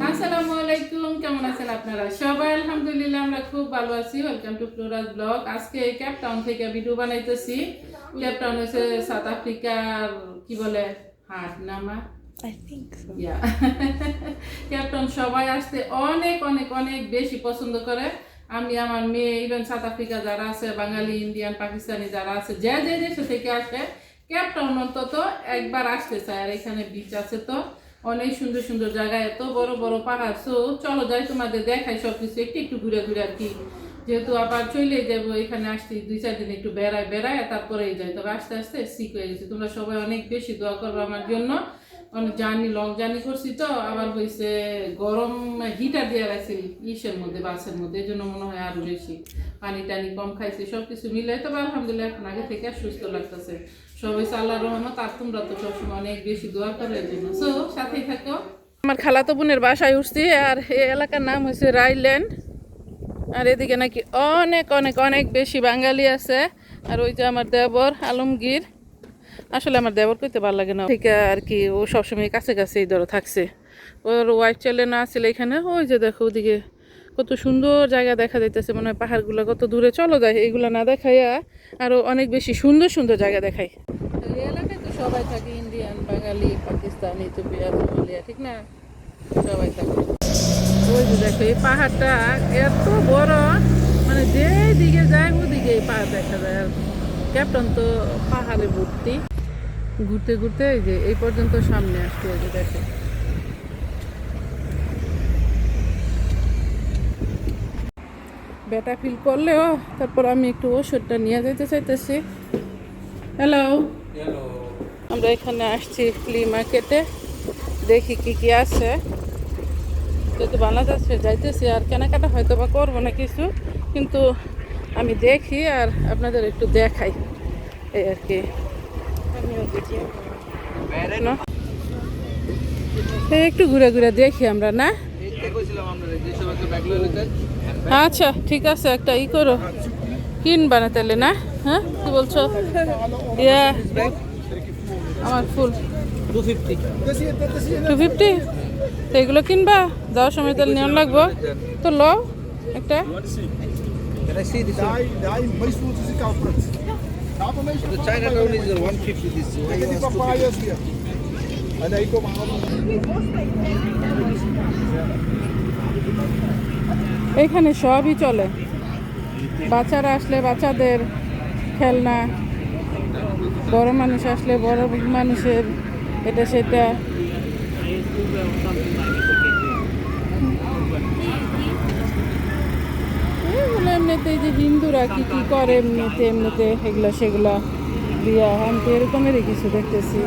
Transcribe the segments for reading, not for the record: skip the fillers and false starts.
আসসালামু আলাইকুম, কেমন আছেন আপনারা সবাই? আলহামদুলিল্লাহ আমরা খুব ভালো আছি। Welcome to Flora's blog. আজকে কেপ টাউন থেকে ভিডিও বানাইতেছি। কেপ টাউন হচ্ছে সাউথ আফ্রিকার কি বলে হাট নামা I think so. Cape Town সবাই আসতে অনেক অনেক অনেক বেশি পছন্দ করে। আমি আমার মেয়ে ইভেন সাউথ আফ্রিকা যারা আছে, বাঙালি, ইন্ডিয়ান, পাকিস্তানি যারা আছে, যে যে দেশে থেকে আসে কেপ টাউন অন্তত একবার আসতে চায়। আর এখানে বিচ আছে, তো অনেক সুন্দর সুন্দর জায়গা, এত বড় বড় পাহাড়। সো চলো যাই, তোমাদের দেখাই সবকিছু একটু একটু ঘুরে ঘুরে আর কি। যেহেতু আবার চলে যাবো, এখানে আসতে 2-4 দিন একটু বেড়ায় তারপরেই যাই। তবে আস্তে আস্তে সিক হয়ে গেছে। তোমরা সবাই অনেক বেশি দোয়া করবো আমার জন্য। অনেক লং জার্নি করছি, তো আবার হয়েছে গরম হিটার দিয়ে রাখছি ইসের মধ্যে, বাসের মধ্যে, এই জন্য মনে হয় আরো বেশি পানি টানি কম খাইছি। সবকিছু মিলে তবে আলহামদুলিল্লাহ এখন আগে থেকে সুস্থ লাগতেছে। সবাই আল্লাহর রহমত। আর তোমরা তো সবসময় অনেক বেশি দোয়া করে এর জন্য। সো সাথেই থাকো। আমার খালাতো বোনের বাসায় উঠছি, আর এই এলাকার নাম হচ্ছে রাইল্যান্ড। আর এদিকে নাকি অনেক অনেক অনেক বেশি বাঙালি আছে। আর ওই যে আমার দেবর আলমগীর, আসলে আমার দেবর কইতে ভালো লাগে না ঠিক আর কি, ও সবসময় কাছে কাছেই ধরো থাকছে। ওর ওয়াইফ চ্যালে না ছিল এখানে। ওই যে দেখো ওদিকে কত সুন্দর জায়গা দেখা যাইতেছে, মনে হয় পাহাড়গুলো কত দূরে। চলো যায়, এইগুলো না দেখাইয়া আরো অনেক বেশি সুন্দর সুন্দর জায়গা দেখাই। এই এলাকায় তো সবাই থাকে, ইন্ডিয়ান, বাঙালি, পাকিস্তানি, ইথিওপিয়া, সোমালিয়া, ঠিক না? সবাই থাকে। ওই যে দেখো এই পাহাড়টা এত বড়, মানে যে দিকে যায় ওদিকে এই পাহাড় দেখা যায়। আর ক্যাপ্টন তো পাহাড়ে ভর্তি। ঘুরতে ঘুরতে এই যে এই পর্যন্ত সামনে আসছে। এই যে দেখো বেটা ফিল করলেও তারপর আমি একটু ওষুধটা নিয়ে যেতে চাইতেছি। হ্যালো, আমরা এখানে আসছি ফ্লি মার্কেটে, দেখি কি কি আছে। যেহেতু বাংলাদেশে যাইতেছি, আর কেনাকাটা হয়তো বা করবো না কিছু, কিন্তু আমি দেখি আর আপনাদের একটু দেখাই এই আর কি। একটু ঘুরে ঘুরে দেখি আমরা, না? আচ্ছা ঠিক আছে, একটা ই করো, কিনবা না তাহলে, না? হ্যাঁ কি বলছো? ইয়া আমার ফুল 250, তো এগুলো কিনবা? যাওয়ার সময় তাহলে নেওয়া লাগবো তো। লো একটা Can I see this one? The Chinatown is 150 this one. Die papayas hier. En hij komt aan. এখানে সবই চলে। বাচ্চারা আসলে বাচ্চাদের খেলনা, বড় মানুষ আসলে বড় মানুষের এটা সেটা। এগুলো এমনিতে যে হিন্দুরা কি কি করে এমনিতে এগুলো সেগুলো দিয়া, আমি তো এরকমেরই কিছু দেখতেছি।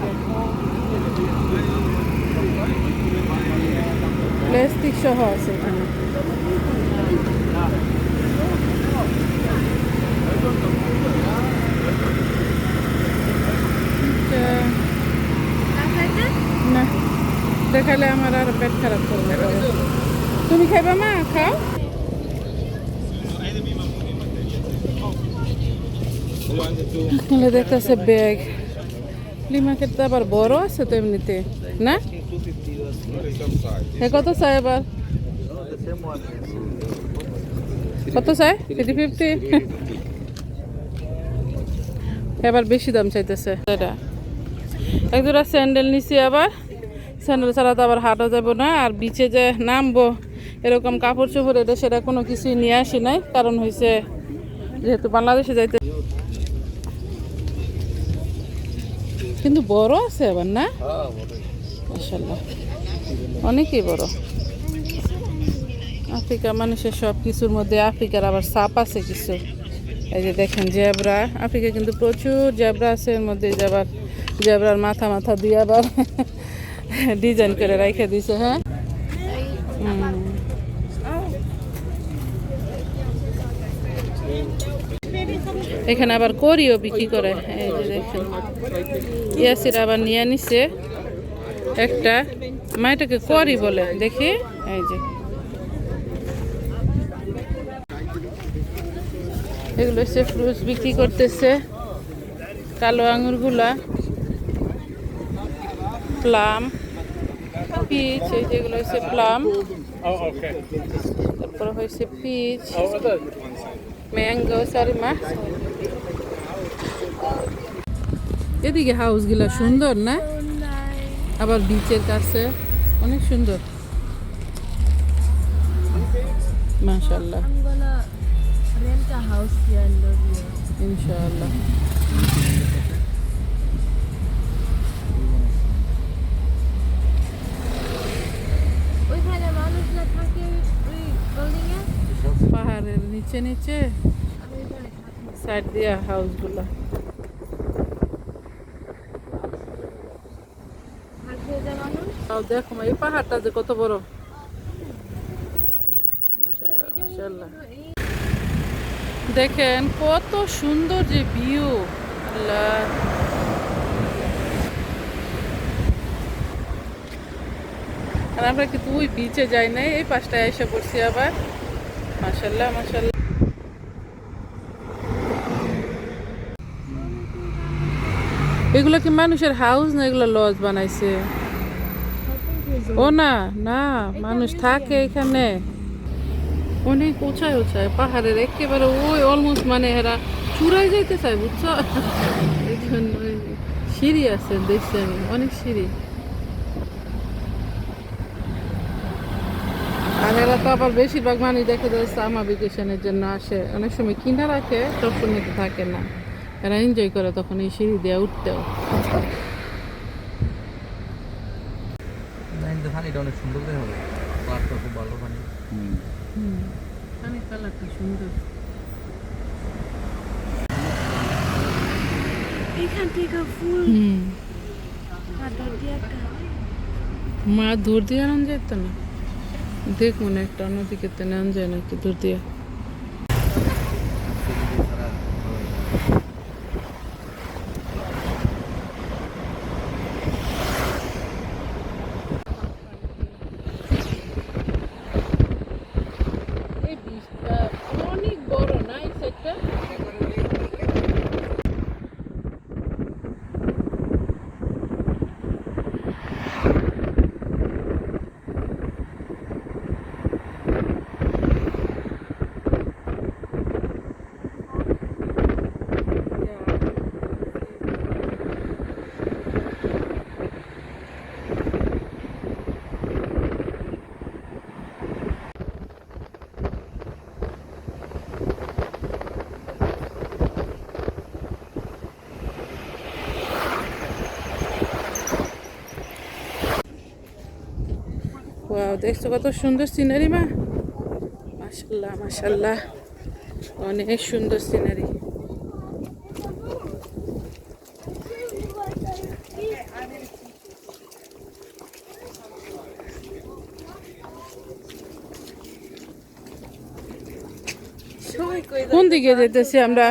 প্লাস্টিক সহ আছে এখানে। না দেখালে আমার আর পেট খারাপ করবে। তুমি খাইবা মা? খাও। দেখতেছে ব্যাগ। ফ্লি মার্কেটটা আবার বড় আছে তো এমনিতে, না? কত চাই আবার? কত চাই? 350। এবার বেশি দাম চাইতেছে। এটা এক দুটা স্যান্ডেল নিছি, আবার স্যান্ডেল ছাড়া তো আবার হাঁটা যাবো না। আর বিচে যে নামবো এরকম কাপড় চোপড় এটা সেটা কোনো কিছুই নিয়ে আসি নাই, কারণ হয়েছে যেহেতু বাংলাদেশে যাইতে। কিন্তু বড় আছে আবার, না? মাশাআল্লাহ অনেকই বড়। আফ্রিকা মানুষের সব কিছুর মধ্যে আফ্রিকার আবার সাপ আছে কিছু। এই যে দেখেন জেব্রা, আফ্রিকা কিন্তু প্রচুর জেব্রা আছে। এর মধ্যে আবার জেব্রার মাথা দিয়ে আবার ডিজাইন করে রেখে দিছে। হ্যাঁ এখানে আবার করিও বিক্রি করে। এই যে দেখেন ইয়াসির আবার নিয়ে নিছে একটা, মাইটাকে করি বলে দেখি। এই যে এগুলো হচ্ছে ফ্রুটস বিক্রি করতেছে। কালো আঙুরগুলা, প্লাম, পিচ, এই যেগুলো হচ্ছে প্লাম, তারপর হয়েছে পিচ, ম্যাঙ্গো, সারিমা। এদিকে হাউসগুলা সুন্দর না, আবার বিচের কাছে অনেক সুন্দর, মাশাআল্লাহ। I'm gonna rent a house here in Lovia. ইনশাআল্লাহ। ওইখানে মানুষরা থাকে ওই বিল্ডিং এ। পাহাড়ের নিচে নিচে আমি ওইখানে থাকি। সাইড দিয়া হাউসগুলা। আর খেয়ে যায় মানুষ। তাও দেখো এই পাহাড়টা যে কত বড়, মাশাআল্লাহ মাশাআল্লাহ। দেখেন কত সুন্দর যে ভিউ, আল্লাহ। আর আমরা কিন্তু ওই বিচে যাই নাই, এই পাশটায় এসে পড়ছি আবার, মাশাআল্লাহ মাশাআল্লাহ। এগুলো কি মানুষের হাউস না এগুলো লজ বানাইছে? ও না না, মানুষ থাকে এখানে, অনেক উঁচায় উঁচায় পাহাড়ের একেবারে ওই অলমোস্ট, মানে এরা চূড়ায় যাইতে চায়, বুঝছো? এই জন্য সিঁড়ি আছে, দেখছি আমি অনেক সিঁড়ি। আর এরা তো আবার বেশিরভাগ মানুষ দেখা যায় সামার ভ্যাকেশনের জন্য আসে, অনেক সময় কিনা রাখে, সব সময় তো থাকে না, এরা এনজয় করে তখন এই সিঁড়ি দিয়ে উঠতেও। পানিটা অনেক সুন্দর দেখা হবে, পাহাড়টা খুব ভালো পানি। পানির কালারটা সুন্দর। এখান থেকে ফুল আর দরজা একটা মা দূর দিয়ে আনান যেত না, দেখ মনে একটা অন্যদিকে তো নেন যায় নাকি দূর দিয়ে। এই বীজটা অনেক বড় না এই সাইডটা? ওয়াও, দেখছো কত সুন্দর সিনারি মা, মাশাআল্লাহ মাশাআল্লাহ, অনেক সুন্দর সিনারি। কোন দিকে যেতেছি আমরা?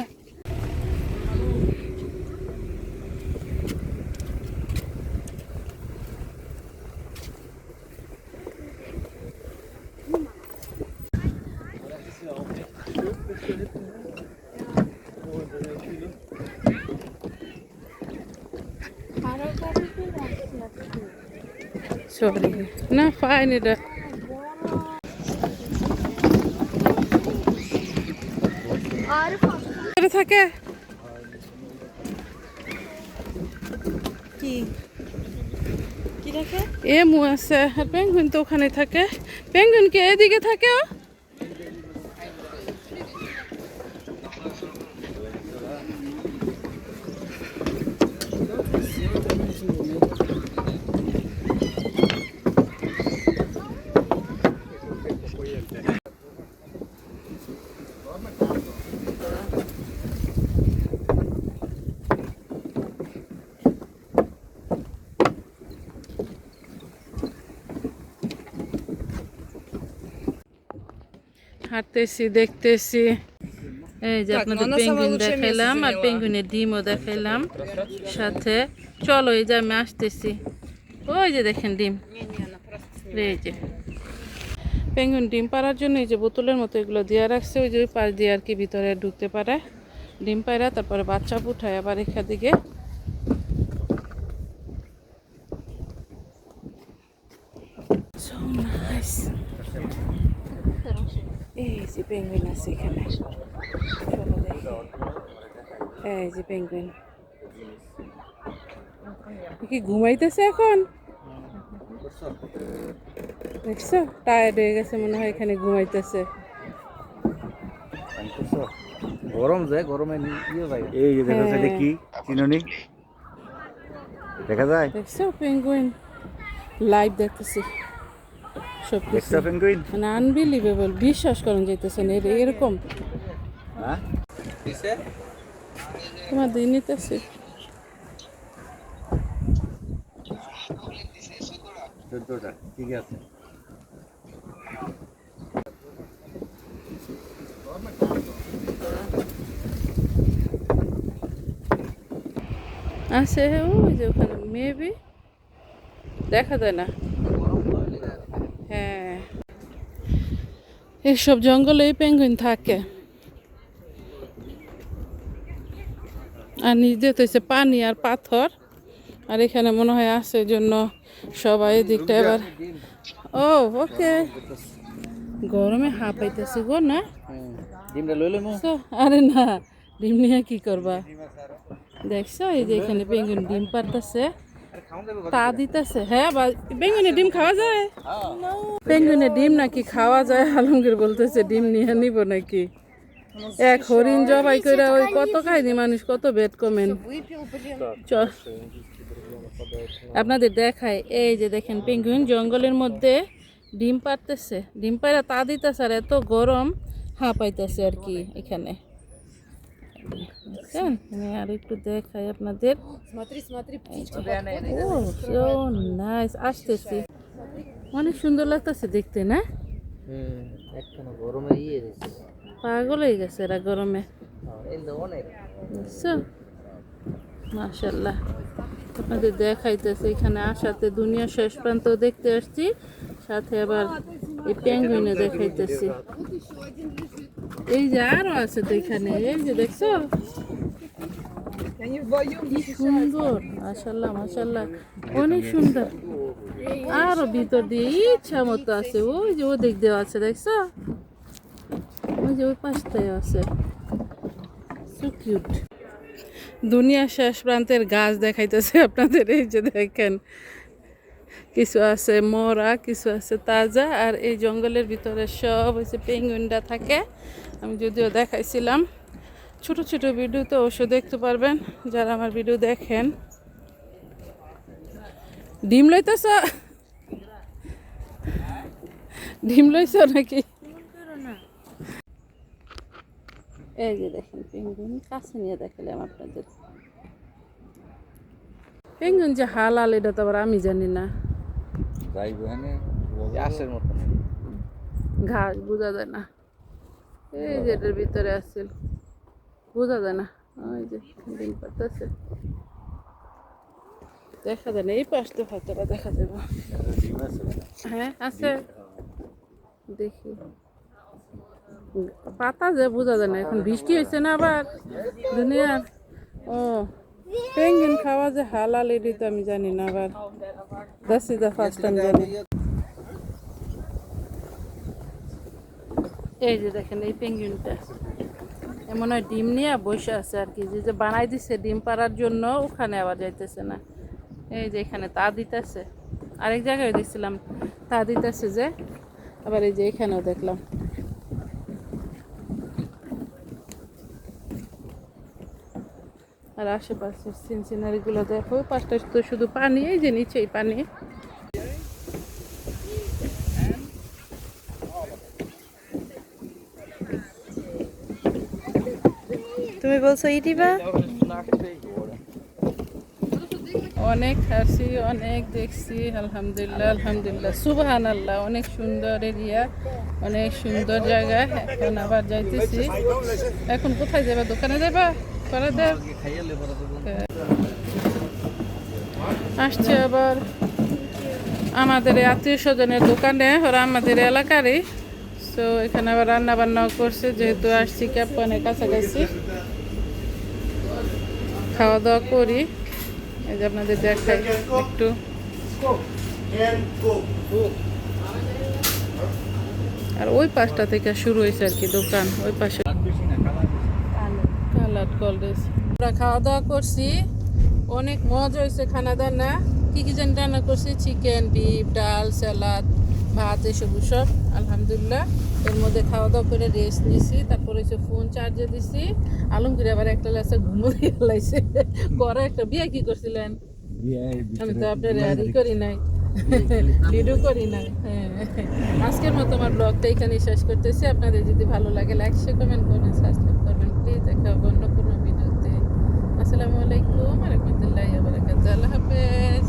সরি না, ফাইন এটা। আর এটা থাকে কি কি দেখে? এমু আছে, আর পেঙ্গুইন তো ওখানে থাকে। পেঙ্গুইন কি এদিকে থাকে? হাঁটতেছি, দেখতেছি। এই যে আপনাদের পেঙ্গুইন দেখাইলাম আর পেঙ্গুইনের ডিমও দেখাইলাম সাথে। চলো এই যে আমি আসতেছি, ওই যে দেখেন ডিম, এই যে পেঙ্গুইন ডিম পাড়ার জন্য এই যে বোতলের মতো এগুলো দিয়ে রাখছে, ওই যে ওই পাশ দিয়ে আর কি ভিতরে ঢুকতে পারে। ডিম পায়রা তারপরে বাচ্চা ফুটায় আবার এখান দিকে। So nice. এই যে পেঙ্গুইন আছে এখানে, চলো দেখি। এই যে পেঙ্গুইন কি ঘুমাইতেছে এখন, দেখছো টায়ার্ড হয়ে গেছে মনে হয়, এখানে ঘুমাইতেছে। গরম যে গরমে ইয়ে যায়, এই যে দেখা যায় কি চিননি দেখা যায়, দেখছো পেঙ্গুইন লাইভ দেখতেছি সব কিছু, দেখছো পেঙ্গুইন মানে আনবিলিভেবল, বিশ্বাস করেন যাইতেছে না এরকম। হ্যাঁ দিছে তোমার দিন নিতেছে চোদ্দটা, ঠিক আছে। আছে ওই যে ওখানে, মেবি দেখা যায় না। হ্যাঁ এইসব জঙ্গলে পেঙ্গুইন থাকে, আর নিজে তো হচ্ছে পানি আর পাথর, আর এখানে মনে হয় আছে জন্য সবাই এদিকটা এবার। ও ওকে, গরমে হাঁপাইতেছি গো না। ডিমটা লই লইমু। আরে না, ডিম নিয়ে কি করবা, দেখছো এই যে এখানে পেঙ্গুইন ডিম পারতেছে, তা দিতেছে। হ্যাঁ পেঙ্গুইনের ডিম খাওয়া যায়, পেঙ্গুইনের ডিম নাকি খাওয়া যায়, আলমগীর বলতেছে ডিম নিয়ে নিব নাকি। এক হরিণ জবাই করে ওই কত খাইনি মানুষ, কত বেড কমেন। আপনাদের দেখায়, এই যে দেখেন পেঙ্গুইন জঙ্গলের মধ্যে ডিম পারতেছে, ডিম পাইরা তা দিতেছে, আর এত গরম হাঁপাইতেছে আর কি এখানে। আমি আর একটু দেখাই আপনাদের। ও সো নাইস, আসতেছি, অনেক সুন্দর লাগতেছে দেখতে না। গরমে ইয়ে পাগল হয়ে গেছে এরা গরমে, অনেক বুঝছো? মাশাআল্লাহ, আপনাদের দেখাইতেছে এখানে আসাতে দুনিয়া শেষ প্রান্ত দেখতে আসছি, সাথে আবার এই পেঙ্গুইনে দেখাইতেছি। এই যে আরো আছে তো এখানে, এই যে দেখছো কি সুন্দর, মাশাআল্লাহ মাশাআল্লাহ, অনেক সুন্দর। আরো ভিতর দিয়ে ইচ্ছা মতো আছে, ওই যে ওদিক দিয়ে আছে দেখছো, ওই যে ওই পাশটায় আছে, সো কিউট। দুনিয়া শেষ প্রান্তের গাছ দেখাইতেছে আপনাদের, এই যে দেখেন কিছু আছে মরা, কিছু আছে তাজা, আর এই জঙ্গলের ভিতরে সব হচ্ছে পেঙ্গুইনটা থাকে। আমি যদিও দেখাইছিলাম ছোট ছোট ভিডিওতে, অবশ্য দেখতে পারবেন যারা আমার ভিডিও দেখেন। ডিম লইতেছ, ডিম লইছ নাকি? এই যে দেখেন পেঙ্গুইন, কাছে নিয়ে দেখালাম আপনাদের। পেঙ্গুইন যে হালাল এটা তো আবার আমি জানি না, যাইব এনে আসের মত ঘাস বোঝা যায় না, এই যে এটার ভিতরে আছে বোঝা যায় না, ওই যে ডিম পারতেছে দেখা যায় না, এই পাশটা হয়তো দেখা যাবে। হ্যাঁ আছে, দেখি পাতা যে বোঝা যায় না, এখন বৃষ্টি হয়েছে না আবার দুনিয়ার। ও পেঙ্গুইন খাওয়া যে হালাল এটি তো আমি জানি না, আবার দ্যাটস দ্য ফার্স্ট টাইম জানি। এই যে দেখেন এই পেঙ্গুইনটা এমন হয় ডিম নিয়ে বসে আছে আর কি, যে বানাই দিছে ডিম পাড়ার জন্য, ওখানে আবার যাইতেছে না। এই যে এখানে তা দিতেছে, আরেক জায়গায় দেখছিলাম তা দিতেছে যে, আবার এই যে এখানেও দেখলাম। আর আশেপাশের সিনারি গুলো দেখো, পাশটা তো শুধু পানি, এই যে নিচেই পানি। তুমি বলছো ইটিবা? অনেক হাসি, অনেক দেখছি, আলহামদুলিল্লাহ আলহামদুলিল্লাহ সুবহানাল্লাহ, অনেক সুন্দর এরিয়া, অনেক সুন্দর জায়গা। এখন আবার যাইতেছি, এখন কোথায় যাবা, দোকানে যাবা? করে দেব আসছে আবার আমাদের আত্মীয় স্বজনের দোকানে, ওরা আমাদের এলাকারই। সো এখানে আবার রান্না বান্নাও করছে, যেহেতু আসছি ক্যাপনের কাছাকাছি। খাওয়া দাওয়া করি, এই যে আপনাদের দেখাই একটু। আর ওই পাশটা থেকে শুরু হয়েছে আর কি দোকান, ওই পাশে কালার কলেজ। আমরা খাওয়া দাওয়া করছি, অনেক মজা হয়েছে খানা দানা। কি কি যেন রান্না করছি, চিকেন, বিফ, ডাল, স্যালাড, ভাত, এসব সব আলহামদুলিল্লাহ। এর মধ্যে খাওয়া দাওয়া করে রেস্ট নিয়েছি, তারপরে হচ্ছে ফোন চার্জে দিছি। আলমগীর আবার একটা লাসে ঘুমো দিয়ে লাইছে করে একটা বিয়ে কি করছিলেন? আমি তো আপনার ই করি নাই, ভিডিও করি নাই। হ্যাঁ, আজকের মতো আমার ব্লগটা এখানেই শেষ করতেছি। আপনাদের যদি ভালো লাগে লাইক, শেয়ার, কমেন্ট করবেন, সাবস্ক্রাইব করবেন প্লিজ। দেখা হবে অন্য কোনো ভিডিওতে। আসসালামু আলাইকুম ওয়া রাহমাতুল্লাহি ওয়া বারাকাতুহু। আল্লাহ হাফেজ।